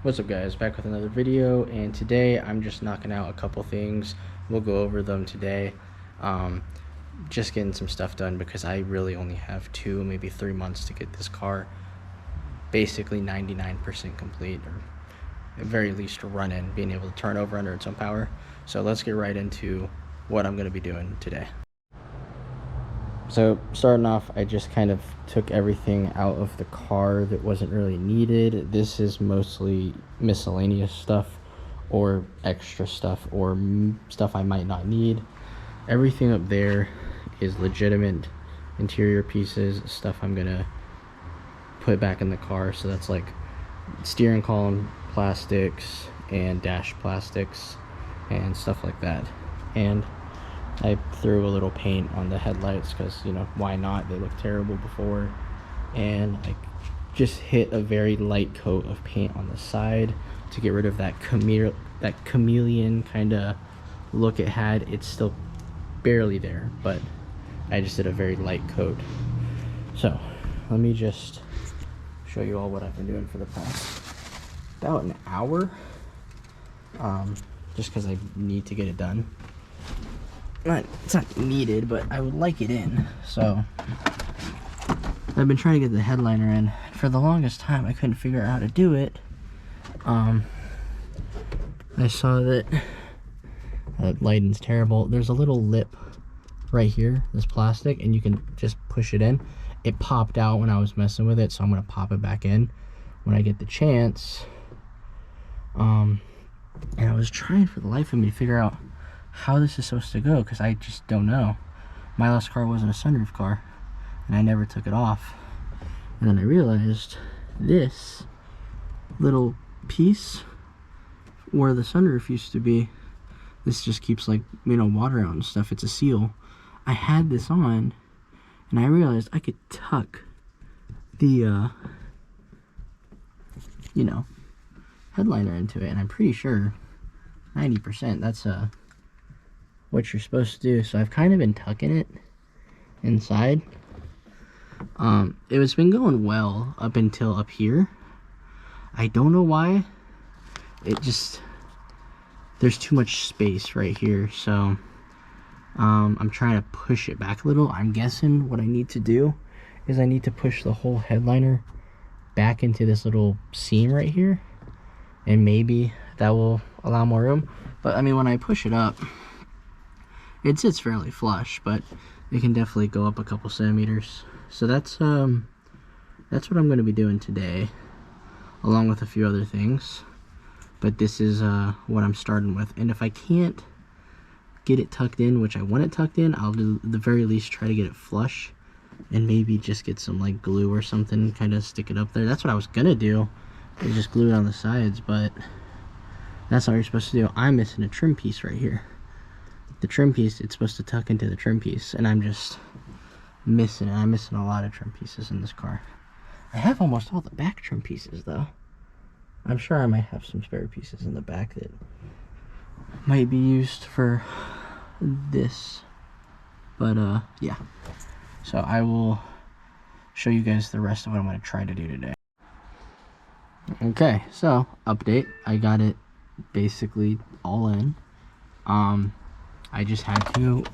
What's up guys, back with another video, and today I'm just knocking out a couple things. We'll go over them today. Just getting some stuff done because I really only have 2, maybe 3 months to get this car basically 99% complete, or at very least running, being able to turn over under its own power. So let's get right into what I'm going to be doing today. So starting off, I just kind of took everything out of the car that wasn't really needed. This is mostly miscellaneous stuff or extra stuff or stuff I might not need. Everything up there is legitimate interior pieces, stuff I'm gonna put back in the car. So that's like steering column plastics and dash plastics and stuff like that. And I threw a little paint on the headlights because, you know, why not? They looked terrible before. And I just hit a very light coat of paint on the side to get rid of that chameleon kind of look it had. It's still barely there, but I just did a very light coat. So let me just show you all what I've been doing for the past about an hour, just because I need to get it done. It's not needed, but I would like it in. So I've been trying to get the headliner in for the longest time. I couldn't figure out how to do it. I saw that lighting's terrible. There's a little lip right here, this plastic, and you can just push it in. It popped out when I was messing with it, so I'm gonna pop it back in when I get the chance. And I was trying for the life of me to figure out how this is supposed to go, because I just don't know. My last car wasn't a sunroof car, and I never took it off. And then I realized this little piece where the sunroof used to be, this just keeps, like, you know, water out and stuff. It's a seal. I had this on, and I realized I could tuck the you know, headliner into it, and I'm pretty sure 90% that's what you're supposed to do. So I've kind of been tucking it inside. It was been going well up until up here. I don't know why. It just, there's too much space right here, so I'm trying to push it back a little. I'm guessing what I need to do is I need to push the whole headliner back into this little seam right here, and maybe that will allow more room. But I mean, when I push it up, it sits fairly flush, but it can definitely go up a couple centimeters. So that's what I'm going to be doing today, along with a few other things. But this is what I'm starting with. And if I can't get it tucked in, which I want it tucked in, I'll do the very least try to get it flush, and maybe just get some like glue or something, kind of stick it up there. That's what I was gonna do, is just glue it on the sides, but that's not what you're supposed to do. I'm missing a trim piece right here. The trim piece, it's supposed to tuck into the trim piece, and I'm just missing it. I'm missing a lot of trim pieces in this car. I have almost all the back trim pieces though. I'm sure I might have some spare pieces in the back that might be used for this, but yeah. So I will show you guys the rest of what I'm going to try to do today. Okay, so update. I got it basically all in. I just had to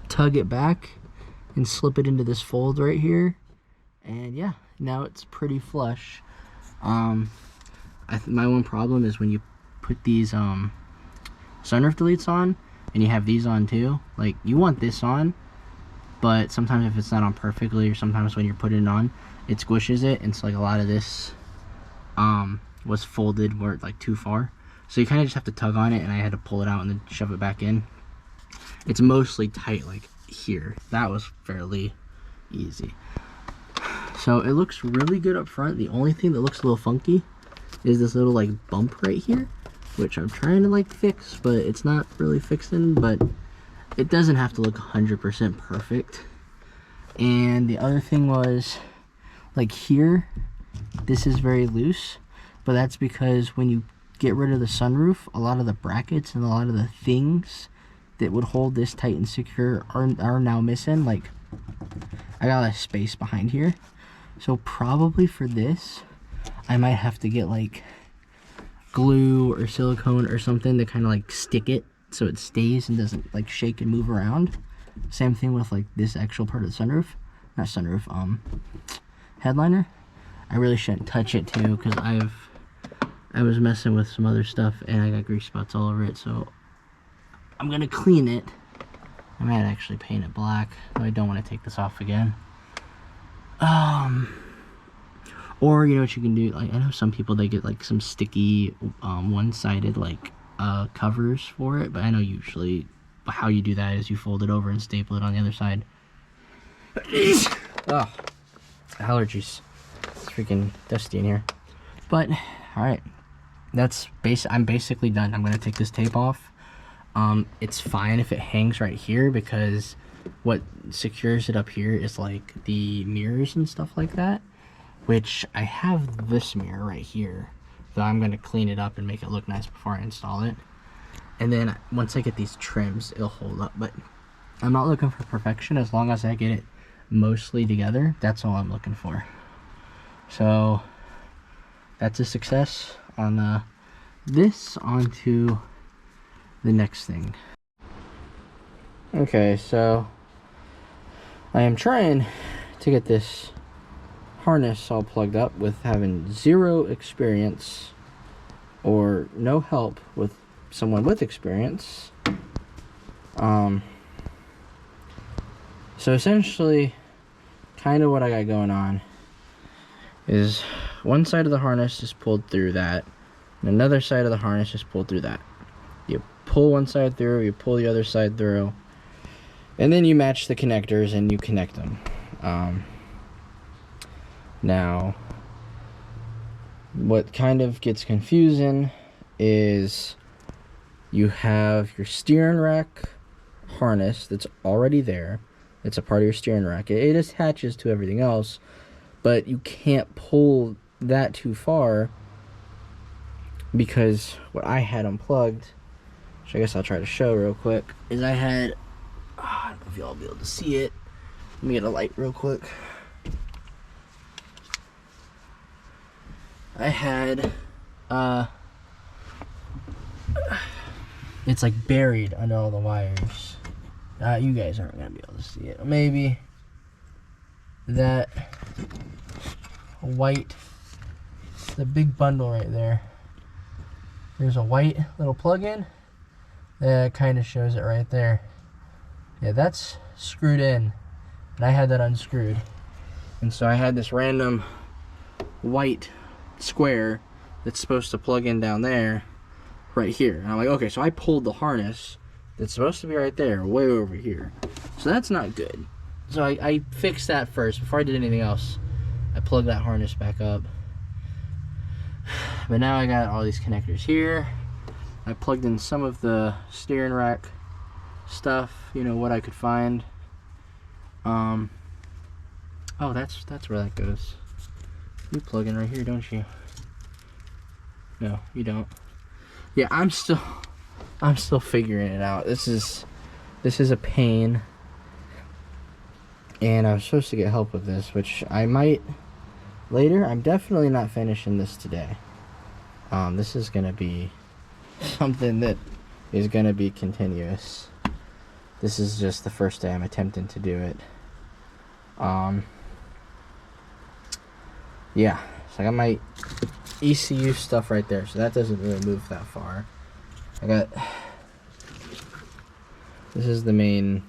tug it back and slip it into this fold right here, and yeah, now it's pretty flush. My one problem is when you put these sunroof deletes on, and you have these on too, like, you want this on, but sometimes if it's not on perfectly, or sometimes when you're putting it on, it squishes it, and so like a lot of this was folded where it's like too far, so you kind of just have to tug on it, and I had to pull it out and then shove it back in. It's mostly tight like here. That was fairly easy. So it looks really good up front. The only thing that looks a little funky is this little like bump right here, which I'm trying to like fix, but it's not really fixing. But it doesn't have to look 100% perfect. And the other thing was, like here, this is very loose, but that's because when you get rid of the sunroof, a lot of the brackets and a lot of the things that would hold this tight and secure are now missing. Like, I got a space behind here, so probably for this I might have to get like glue or silicone or something to kind of like stick it so it stays and doesn't like shake and move around. Same thing with like this actual part of the sunroof, not sunroof, headliner. I really shouldn't touch it too, because I was messing with some other stuff and I got grease spots all over it, so I'm gonna clean it. I might actually paint it black, though I don't want to take this off again. Or you know what you can do, like I know some people, they get like some sticky one-sided like covers for it, but I know usually how you do that is you fold it over and staple it on the other side. Oh, allergies. It's freaking dusty in here. But all right, that's I'm basically done. I'm gonna take this tape off. It's fine if it hangs right here, because what secures it up here is like the mirrors and stuff like that, which I have this mirror right here, though I'm gonna clean it up and make it look nice before I install it. And then once I get these trims, it'll hold up. But I'm not looking for perfection. As long as I get it mostly together, that's all I'm looking for. So that's a success on this. On to the next thing. Okay, so I am trying to get this harness all plugged up with having zero experience or no help with someone with experience. So essentially, kind of what I got going on is one side of the harness is pulled through that, and another side of the harness is pulled through that. You pull one side through, you pull the other side through, and then you match the connectors and you connect them. Now, what kind of gets confusing is you have your steering rack harness that's already there. It's a part of your steering rack. It attaches to everything else, but you can't pull that too far, because what I had unplugged, which I guess I'll try to show real quick, is I had, I don't know if y'all will be able to see it. Let me get a light real quick. I had, it's like buried under all the wires. You guys aren't gonna be able to see it. Maybe that white, the big bundle right there. There's a white little plug-in that kind of shows it right there. Yeah, that's screwed in, and I had that unscrewed, and so I had this random white square that's supposed to plug in down there right here, and I'm like, okay, so I pulled the harness that's supposed to be right there way over here, so that's not good. So I fixed that first before I did anything else. I plugged that harness back up, but now I got all these connectors here. I plugged in some of the steering rack stuff, you know, what I could find. Oh, that's where that goes. You plug in right here, don't you? No, you don't. Yeah, I'm still figuring it out. This is a pain, and I was supposed to get help with this, which I might later. I'm definitely not finishing this today. This is gonna be something that is gonna be continuous. This is just the first day I'm attempting to do it. Yeah, so I got my ECU stuff right there, so that doesn't really move that far. This is the main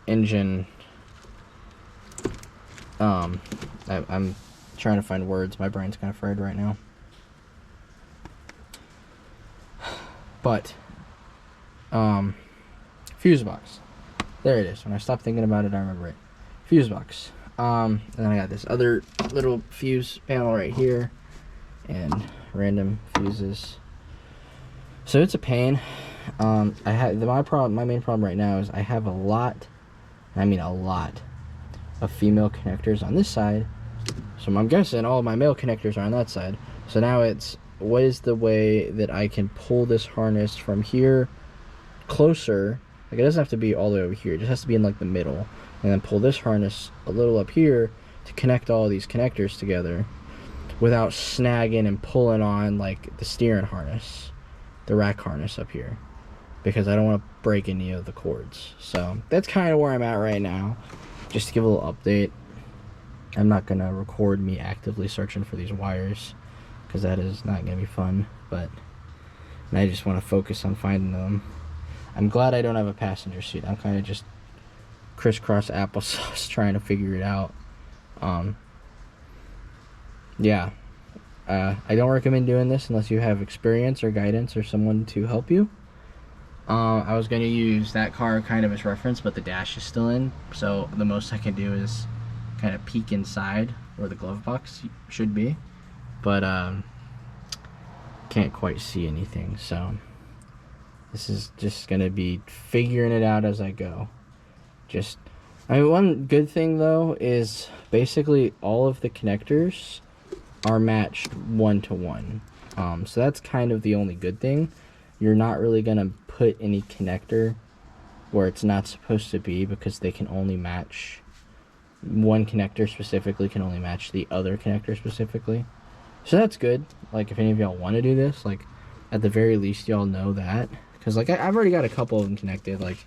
engine. I'm trying to find words. My brain's kind of fried right now. But fuse box. There it is. When I stop thinking about it, I remember it. Fuse box. And then I got this other little fuse panel right here, and random fuses. So it's a pain. My main problem right now is I have a lot, I mean a lot, of female connectors on this side. So I'm guessing all of my male connectors are on that side. So now it's, what is the way that I can pull this harness from here closer? Like, it doesn't have to be all the way over here. It just has to be in like the middle, and then pull this harness a little up here to connect all of these connectors together without snagging and pulling on like the steering harness, the rack harness up here, because I don't want to break any of the cords. So that's kind of where I'm at right now. Just to give a little update. I'm not gonna record me actively searching for these wires, because that is not gonna be fun, but I just want to focus on finding them. I'm glad I don't have a passenger seat. I'm kind of just crisscross applesauce trying to figure it out. Yeah, I don't recommend doing this unless you have experience or guidance or someone to help you. I was going to use that car kind of as reference, but the dash is still in, so the most I can do is kind of peek inside where the glove box should be, but can't quite see anything. So this is just going to be figuring it out as I go. One good thing though is basically all of the connectors are matched 1-to-1. So that's kind of the only good thing. You're not really gonna put any connector where it's not supposed to be, because they can only match one connector specifically, can only match the other connector specifically. So that's good. Like, if any of y'all want to do this, like, at the very least y'all know that, because like I've already got a couple of them connected. Like,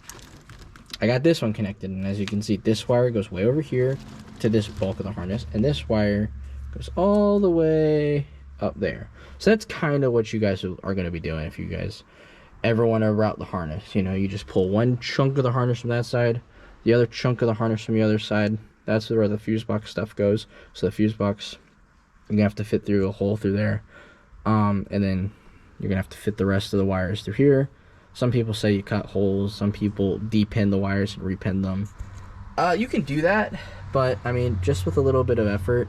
I got this one connected, and as you can see, this wire goes way over here to this bulk of the harness, and this wire goes all the way up there. So that's kind of what you guys are going to be doing if you guys ever want to route the harness. You know, you just pull one chunk of the harness from that side, the other chunk of the harness from the other side. That's where the fuse box stuff goes. So the fuse box, you're going to have to fit through a hole through there. And then you're going to have to fit the rest of the wires through here. Some people say you cut holes. Some people depin the wires and repin them. You can do that, but I mean, just with a little bit of effort,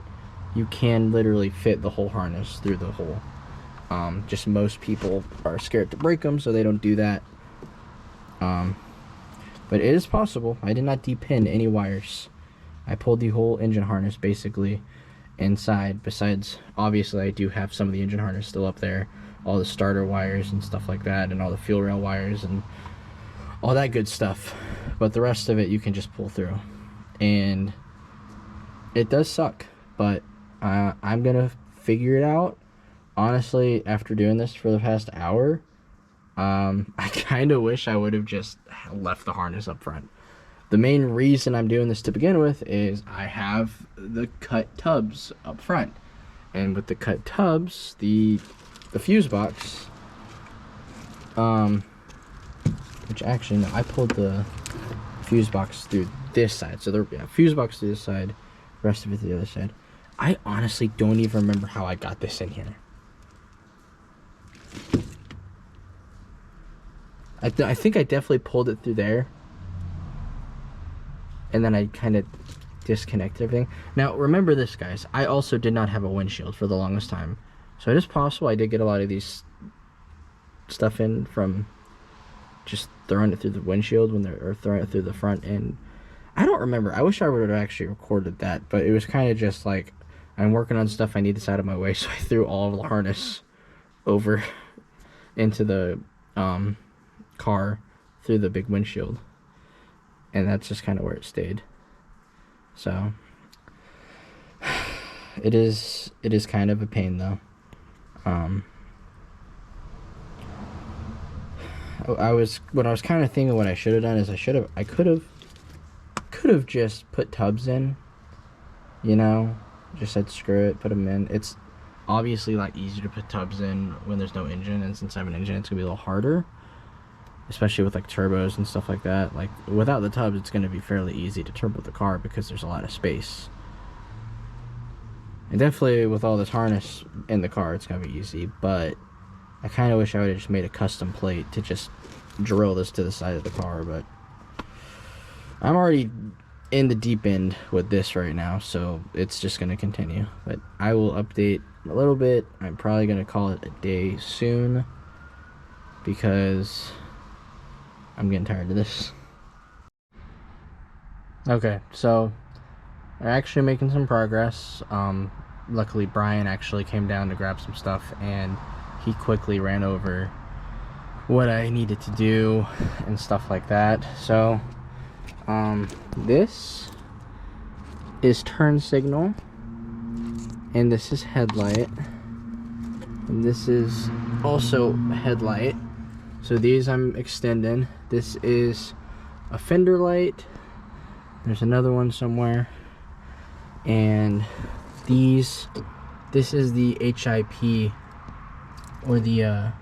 you can literally fit the whole harness through the hole. Just most people are scared to break them, so they don't do that. But it is possible. I did not depin any wires. I pulled the whole engine harness basically inside. Besides, obviously, I do have some of the engine harness still up there, all the starter wires and stuff like that, and all the fuel rail wires and all that good stuff. But the rest of it you can just pull through, and it does suck, but I'm gonna figure it out. Honestly, after doing this for the past hour, I kind of wish I would have just left the harness up front. The main reason I'm doing this to begin with is I have the cut tubs up front, and with the cut tubs, the fuse box, which actually, no, I pulled the fuse box through this side, so the fuse box through this side, rest of it to the other side. I honestly don't even remember how I got this in here. I think I definitely pulled it through there, and then I kind of disconnected everything. Now remember this, guys, I also did not have a windshield for the longest time, so it is possible I did get a lot of these stuff in from just throwing it through the windshield or throwing it through the front end. I don't remember. I wish I would have actually recorded that, but it was kind of just like, I'm working on stuff, I need this out of my way, so I threw all of the harness over into the car through the big windshield, and that's just kind of where it stayed. So it is kind of a pain though. What I was kind of thinking what I should have done is I could have just put tubs in, you know, just said screw it, put them in. It's obviously a lot easier to put tubs in when there's no engine, and since I have an engine, it's gonna be a little harder, especially with like turbos and stuff like that. Like, without the tubs, it's gonna be fairly easy to turbo the car because there's a lot of space. And definitely with all this harness in the car, it's gonna be easy, but I kind of wish I would have just made a custom plate to just drill this to the side of the car, but I'm already in the deep end with this right now, so it's just going to continue. But I will update a little bit. I'm probably going to call it a day soon, because I'm getting tired of this. Okay, so I'm actually making some progress. Luckily Brian actually came down to grab some stuff, and he quickly ran over what I needed to do and stuff like that. So this is turn signal, and this is headlight, and this is also headlight. So these I'm extending. This is a fender light. There's another one somewhere, and this is the HIP, or the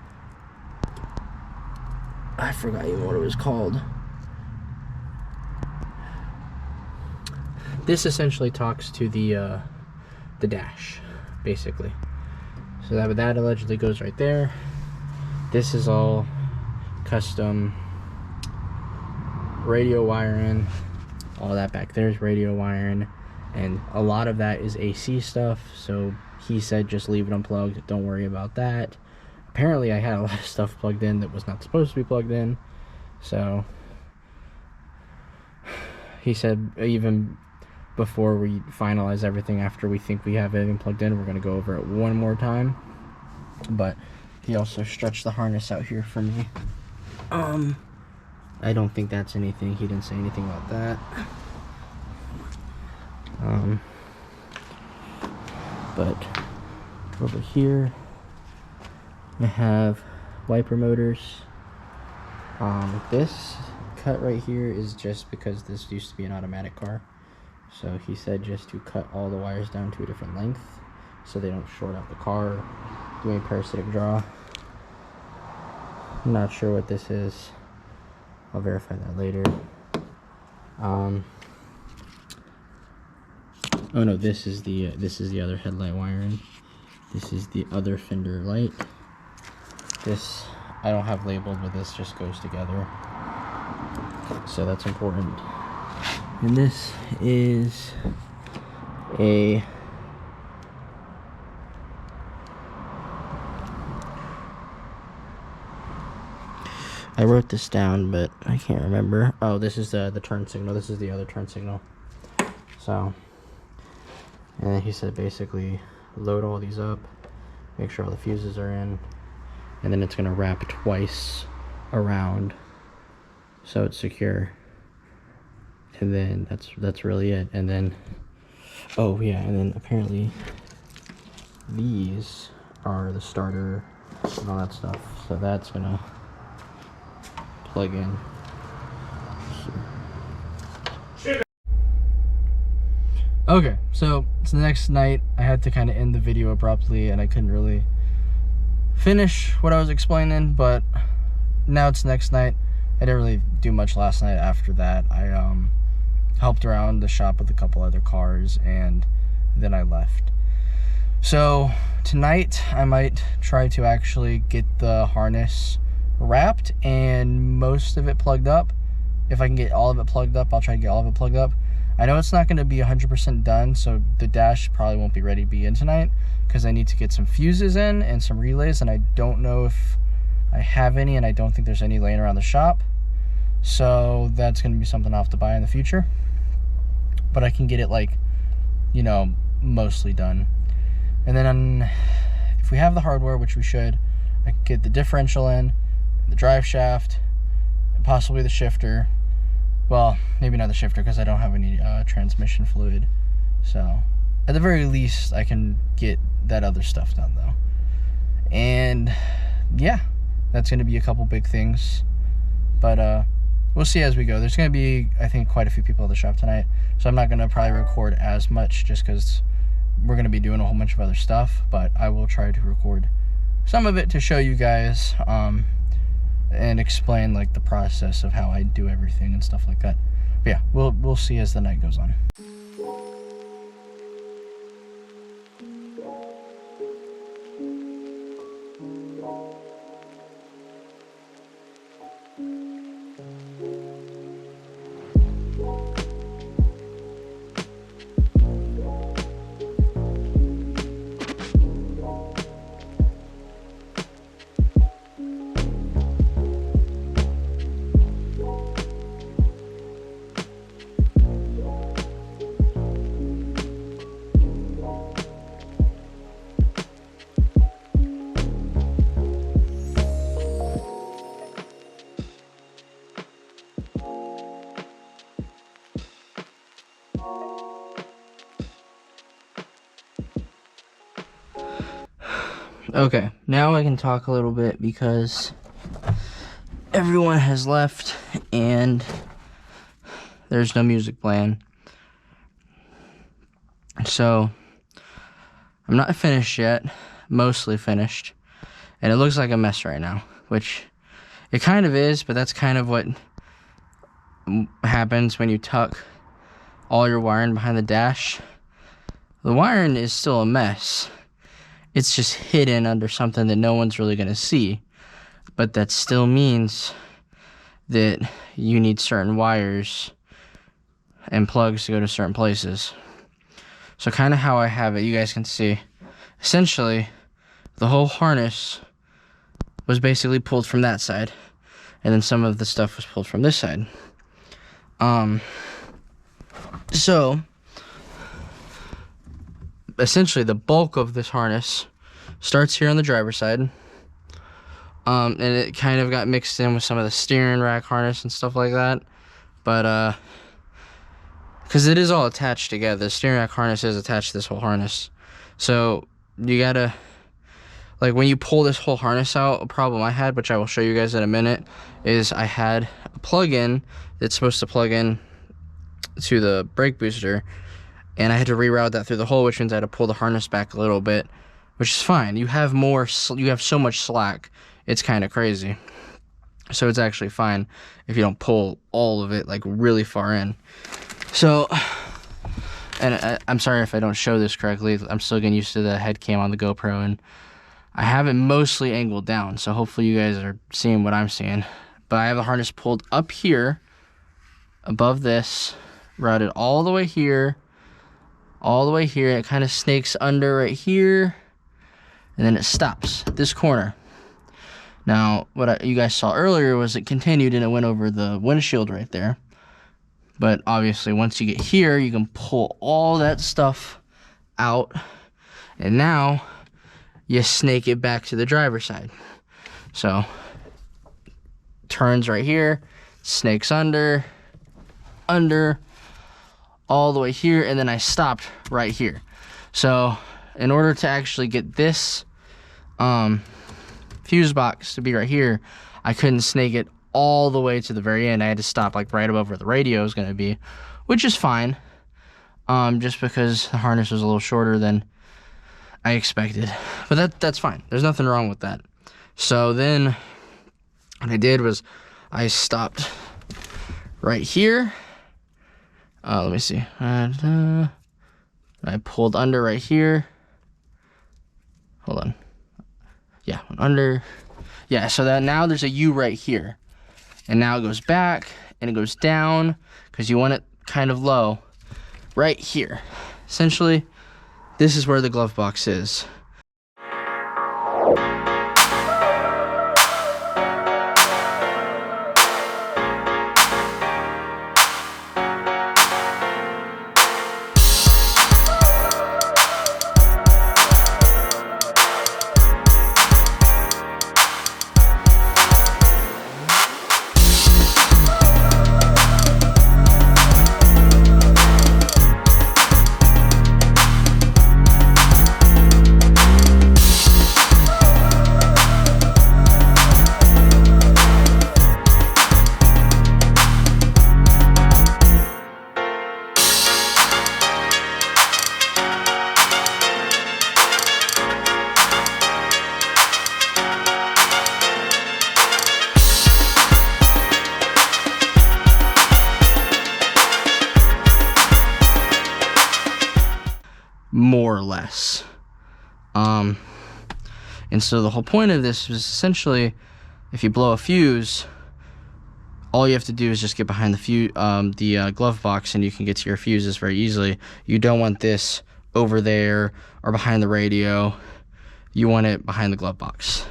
I forgot even what it was called. This essentially talks to the dash, basically. So that allegedly goes right there. This is all custom radio wiring. All that back there is radio wiring, and a lot of that is AC stuff. So he said just leave it unplugged, don't worry about that. Apparently I had a lot of stuff plugged in that was not supposed to be plugged in. So he said even before we finalize everything, after we think we have everything plugged in, we're going to go over it one more time. But he also stretched the harness out here for me. I don't think that's anything. He didn't say anything about that. But over here I have wiper motors. This cut right here is just because this used to be an automatic car. So he said just to cut all the wires down to a different length so they don't short out the car, do any parasitic draw. I'm not sure what this is. I'll verify that later. Oh no, this is the other headlight wiring. This is the other fender light. This I don't have labeled, but this just goes together. So that's important. And this is a I wrote this down, but I can't remember. Oh, this is the turn signal. This is the other turn signal. So, and then he said basically load all these up, make sure all the fuses are in, and then it's gonna wrap twice around so it's secure. And then that's really it. And then, oh yeah, and then apparently these are the starter and all that stuff. So that's gonna plug in here. Okay, so it's the next night. I had to kind of end the video abruptly, and I couldn't really finish what I was explaining, but now it's the next night. I didn't really do much last night after that. I helped around the shop with a couple other cars, and then I left. So tonight I might try to actually get the harness wrapped and most of it plugged up. If I can get all of it plugged up, I'll try to get all of it plugged up. I know it's not going to be 100% done, so the dash probably won't be ready to be in tonight because I need to get some fuses in and some relays, and I don't know if I have any, and I don't think there's any laying around the shop. So that's going to be something I'll have to buy in the future. But I can get it, like, you know, mostly done. And then if we have the hardware, which we should, I can get the differential in, the drive shaft, and possibly the shifter. Well, maybe not the shifter because I don't have any transmission fluid. So at the very least, I can get that other stuff done though. And yeah, that's going to be a couple big things. But we'll see as we go. There's going to be, I think, quite a few people at the shop tonight. So I'm not going to probably record as much just because we're going to be doing a whole bunch of other stuff. But I will try to record some of it to show you guys and explain like the process of how I do everything and stuff like that. But yeah, we'll see as the night goes on. Okay, now I can talk a little bit because everyone has left and there's no music playing. So I'm not finished yet, mostly finished, and it looks like a mess right now, which it kind of is, but that's kind of what happens when you tuck all your wiring behind the dash. The wiring is still a mess. It's just hidden under something that no one's really going to see, but that still means that you need certain wires and plugs to go to certain places. So kind of how I have it, you guys can see, essentially the whole harness was basically pulled from that side, and then some of the stuff was pulled from this side. So essentially the bulk of this harness starts here on the driver's side, and it kind of got mixed in with some of the steering rack harness and stuff like that, but because it is all attached together. The steering rack harness is attached to this whole harness, so you gotta, like, when you pull this whole harness out, a problem I had, which I will show you guys in a minute, is I had a plug-in that's supposed to plug in to the brake booster, and I had to reroute that through the hole, which means I had to pull the harness back a little bit, which is fine. You have so much slack, it's kind of crazy. So it's actually fine if you don't pull all of it like really far in. So, and I'm sorry if I don't show this correctly. I'm still getting used to the head cam on the GoPro, and I have it mostly angled down, so hopefully you guys are seeing what I'm seeing. But I have the harness pulled up here, above this, routed all the way here, it kind of snakes under right here, and then it stops at this corner. Now, what you guys saw earlier was it continued and it went over the windshield right there. But obviously, once you get here, you can pull all that stuff out, and now you snake it back to the driver's side. So, turns right here, snakes under, all the way here, and then I stopped right here. So, in order to actually get this fuse box to be right here, I couldn't snake it all the way to the very end. I had to stop like right above where the radio is going to be, which is fine, just because the harness was a little shorter than I expected. But that's fine. There's nothing wrong with that. So then what I did was I stopped right here. Let me see. I pulled under right here. Hold on. Yeah, under. Yeah, so that now there's a U right here. And now it goes back and it goes down because you want it kind of low right here. Essentially, this is where the glove box is. More or less. And so the whole point of this is essentially, if you blow a fuse, all you have to do is just get behind the glove box and you can get to your fuses very easily. You don't want this over there or behind the radio. You want it behind the glove box.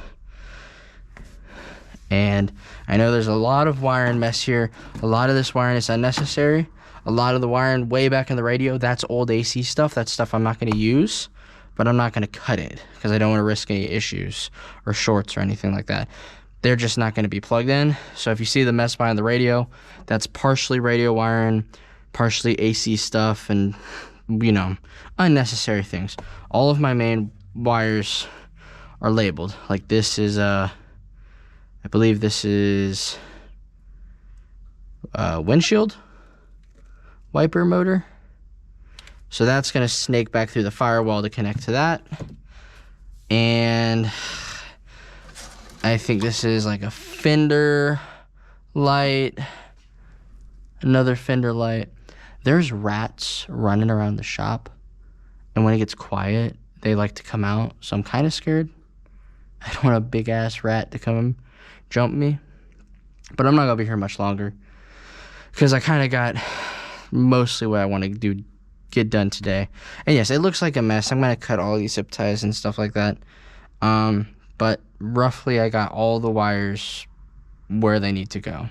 And I know there's a lot of wiring mess here. A lot of this wiring is unnecessary. A lot of the wiring way back in the radio, that's old AC stuff. That's stuff I'm not going to use, but I'm not going to cut it because I don't want to risk any issues or shorts or anything like that. They're just not going to be plugged in. So if you see the mess behind the radio, that's partially radio wiring, partially AC stuff, and, you know, unnecessary things. All of my main wires are labeled. Like this is I believe this is windshield wiper motor. So that's going to snake back through the firewall to connect to that. And I think this is like a fender light, another fender light. There's rats running around the shop, and when it gets quiet, they like to come out. So I'm kind of scared. I don't want a big ass rat to come jump me. But I'm not gonna be here much longer because I kind of got mostly what I want to get done today. And yes, it looks like a mess. I'm gonna cut all these zip ties and stuff like that. But roughly I got all the wires where they need to go.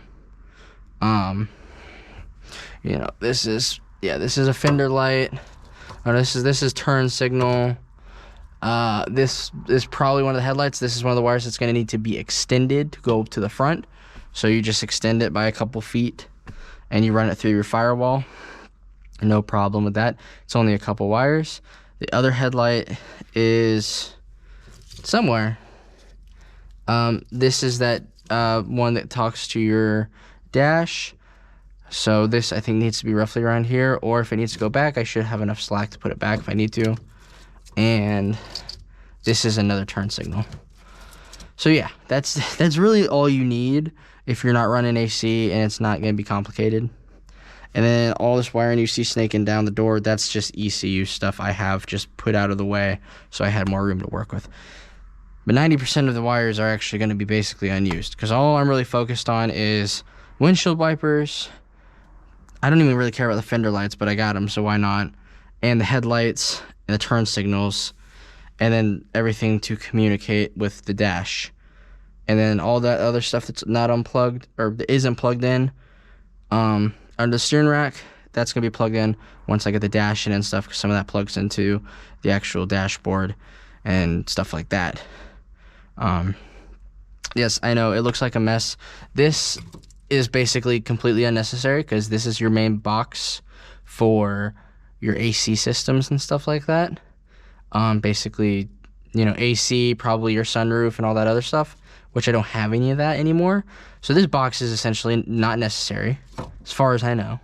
You know, this is a fender light. Oh, this is turn signal. This is probably one of the headlights. This is one of the wires that's going to need to be extended to go to the front. So you just extend it by a couple feet and you run it through your firewall. No problem with that. It's only a couple wires. The other headlight is somewhere. This is that one that talks to your dash. So this, I think, needs to be roughly around here, or if it needs to go back, I should have enough slack to put it back if I need to. And this is another turn signal. So yeah, that's really all you need if you're not running AC and it's not going to be complicated. And then all this wiring you see snaking down the door, that's just ECU stuff I have just put out of the way so I had more room to work with. But 90% of the wires are actually going to be basically unused because all I'm really focused on is windshield wipers. I don't even really care about the fender lights, but I got them, so why not? And the headlights and the turn signals, and then everything to communicate with the dash. And then all that other stuff that's not unplugged or isn't plugged in under the steering rack, that's going to be plugged in once I get the dash in and stuff, because some of that plugs into the actual dashboard and stuff like that. Yes, I know it looks like a mess. This is basically completely unnecessary because this is your main box for your AC systems and stuff like that. Basically, you know, AC, probably your sunroof and all that other stuff, which I don't have any of that anymore. So this box is essentially not necessary as far as I know.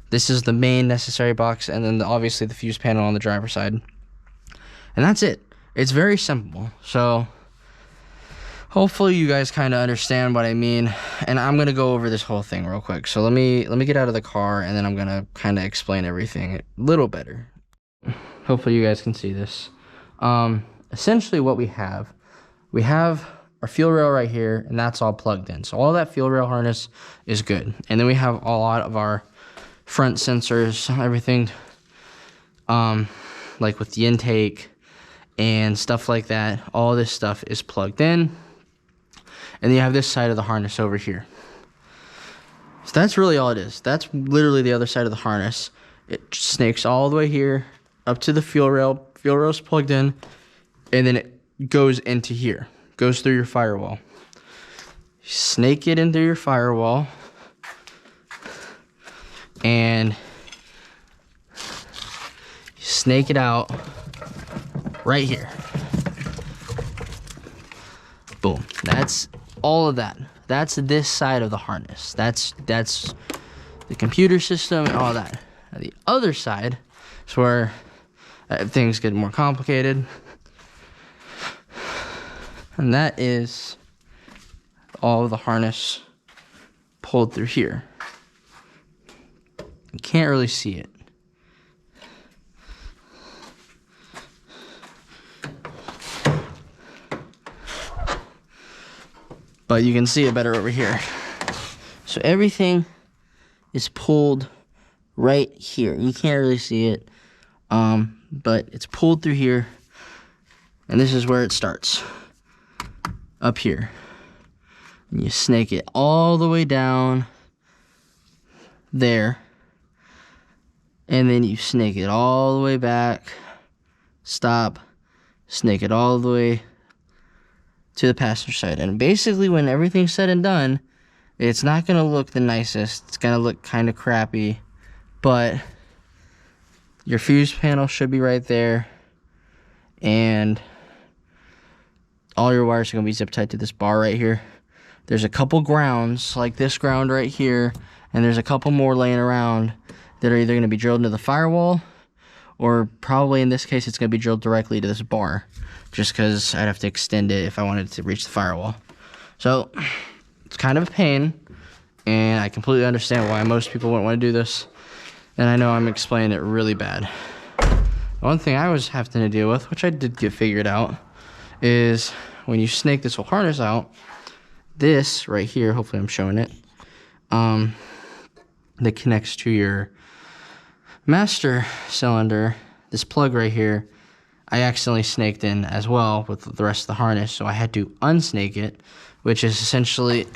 This is the main necessary box, and then obviously the fuse panel on the driver's side. And that's it. It's very simple. So hopefully you guys kind of understand what I mean, and I'm gonna go over this whole thing real quick. So let me get out of the car, and then I'm gonna kind of explain everything a little better. Hopefully you guys can see this. Essentially what we have our fuel rail right here, and that's all plugged in. So all that fuel rail harness is good, and then we have a lot of our front sensors, everything, like with the intake and stuff like that. All this stuff is plugged in. And then you have this side of the harness over here. So that's really all it is. That's literally the other side of the harness. It snakes all the way here up to the fuel rail. Fuel rail's plugged in, and then it goes into here. Goes through your firewall. Snake it into your firewall, and snake it out right here. Boom. That's all of that. That's this side of the harness. That's the computer system and all that. Now the other side is where things get more complicated, and that is all of the harness pulled through here. You can't really see it. But you can see it better over here. So everything is pulled right here. You can't really see it, but it's pulled through here, and this is where it starts, up here. And you snake it all the way down there, and then you snake it all the way back, stop, snake it all the way to the passenger side. And basically, when everything's said and done, it's not going to look the nicest. It's going to look kind of crappy, but your fuse panel should be right there, and all your wires are going to be zip tied to this bar right here. There's a couple grounds, like this ground right here, and there's a couple more laying around that are either going to be drilled into the firewall, or probably in this case it's going to be drilled directly to this bar, just because I'd have to extend it if I wanted to reach the firewall. So it's kind of a pain, and I completely understand why most people wouldn't want to do this, and I know I'm explaining it really bad. One thing I was having to deal with, which I did get figured out, is when you snake this whole harness out, this right here, hopefully I'm showing it, that connects to your master cylinder, this plug right here, I accidentally snaked in as well with the rest of the harness, so I had to unsnake it, which is essentially,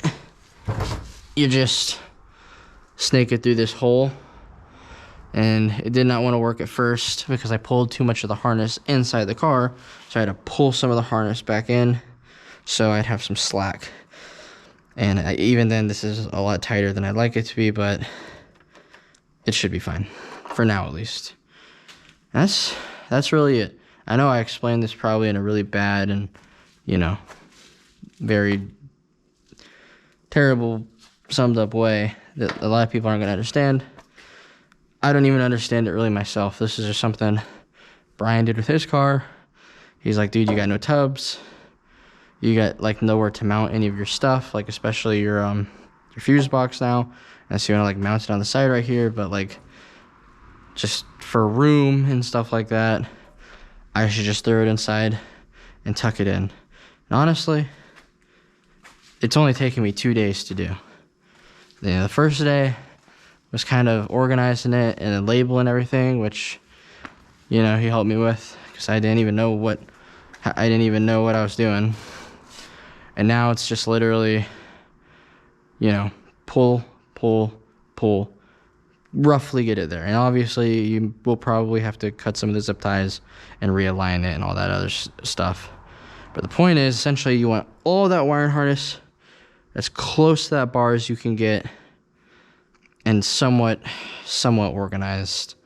you just snake it through this hole, and it did not want to work at first because I pulled too much of the harness inside the car, so I had to pull some of the harness back in so I'd have some slack. And even then, this is a lot tighter than I'd like it to be, but it should be fine, for now at least. That's really it. I know I explained this probably in a really bad and, very terrible, summed up way that a lot of people aren't going to understand. I don't even understand it really myself. This is just something Brian did with his car. He's like, dude, you got no tubs. You got like nowhere to mount any of your stuff, like especially your fuse box now. And so you want to like mount it on the side right here, but like just for room and stuff like that, I should just throw it inside and tuck it in. And honestly, it's only taken me 2 days to do. The first day was kind of organizing it and then labeling everything, which, he helped me with because I didn't even know what I was doing. And now it's just literally, pull, roughly get it there. And obviously you will probably have to cut some of the zip ties and realign it and all that other stuff. But the point is, essentially, you want all that wiring harness as close to that bar as you can get and somewhat organized.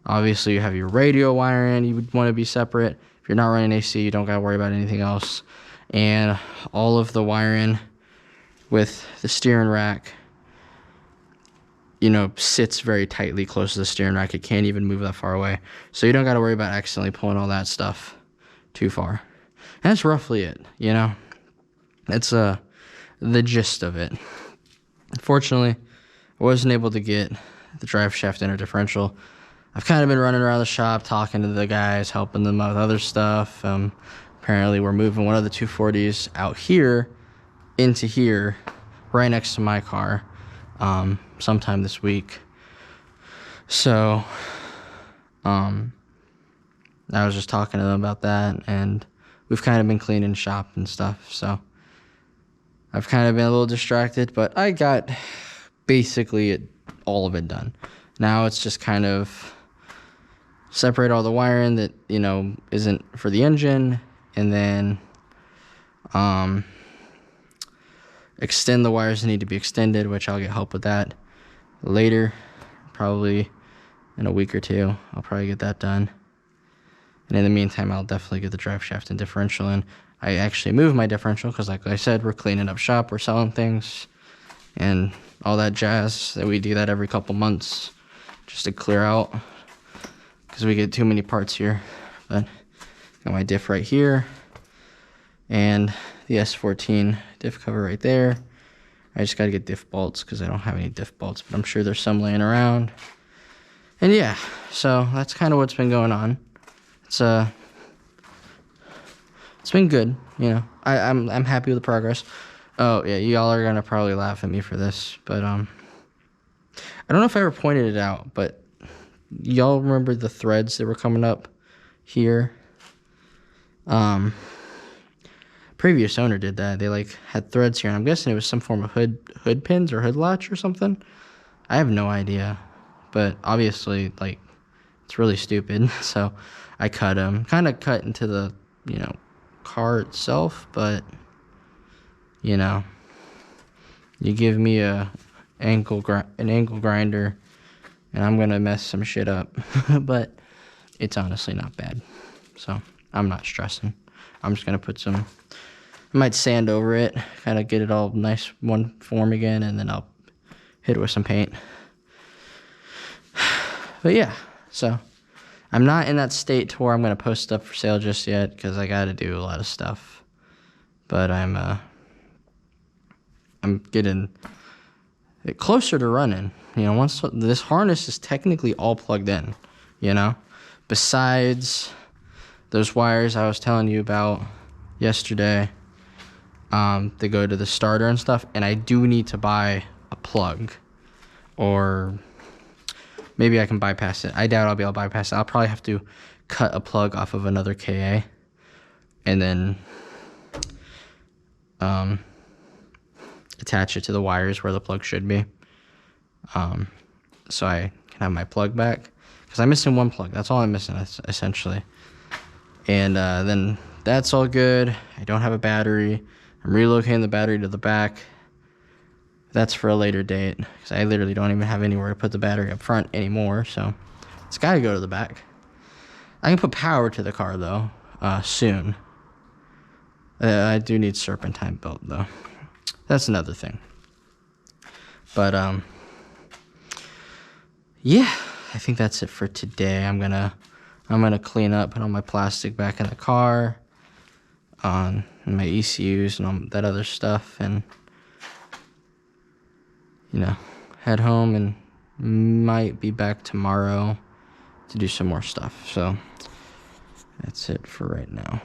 Obviously, you have your radio wiring, you would want to be separate. If you're not running AC, you don't got to worry about anything else. And all of the wiring with the steering rack, sits very tightly close to the steering rack. It can't even move that far away. So you don't got to worry about accidentally pulling all that stuff too far. And that's roughly it, That's the gist of it. Unfortunately, I wasn't able to get the drive shaft inner differential. I've kind of been running around the shop talking to the guys, helping them out with other stuff. Apparently, we're moving one of the 240s out here into here, right next to my car, sometime this week. So, I was just talking to them about that, and we've kind of been cleaning shop and stuff. So, I've kind of been a little distracted, but I got basically all of it done. Now it's just kind of separate all the wiring that, isn't for the engine, and then extend the wires that need to be extended, which I'll get help with that later, probably in a week or two. I'll probably get that done. And in the meantime, I'll definitely get the drive shaft and differential in. I actually moved my differential because, like I said, we're cleaning up shop, we're selling things, and all that jazz. That we do that every couple months just to clear out because we get too many parts here. But got my diff right here and the S14 diff cover right there. I just got to get diff bolts because I don't have any diff bolts, but I'm sure there's some laying around. And yeah, so that's kind of what's been going on. It's been good, I'm happy with the progress. Oh yeah, y'all are gonna probably laugh at me for this, but I don't know if I ever pointed it out, but y'all remember the threads that were coming up here? Previous owner did that. They had threads here, and I'm guessing it was some form of hood pins or hood latch or something. I have no idea, but obviously it's really stupid. So I cut them, kind of cut into the car itself, but you give me an angle grinder and I'm gonna mess some shit up. But it's honestly not bad, so I'm not stressing. I'm just gonna put some I might sand over it, kind of get it all nice one form again, and then I'll hit it with some paint. But yeah, so I'm not in that state to where I'm going to post stuff for sale just yet, because I got to do a lot of stuff. But I'm getting it closer to running. You know, once this harness is technically all plugged in, you know, besides those wires I was telling you about yesterday, they go to the starter and stuff, and I do need to buy a plug, or maybe I can bypass it. I doubt I'll be able to bypass it. I'll probably have to cut a plug off of another KA and then attach it to the wires where the plug should be, so I can have my plug back, because I'm missing one plug. That's all I'm missing, essentially. And then that's all good. I don't have a battery. I'm relocating the battery to the back. That's for a later date, because I literally don't even have anywhere to put the battery up front anymore, so it's got to go to the back. I can put power to the car, though, soon. I do need serpentine built, though. That's another thing. But, yeah, I think that's it for today. I'm gonna clean up, put all my plastic back in the car, and my ECUs and all that other stuff, and, you know, head home, and might be back tomorrow to do some more stuff. So that's it for right now.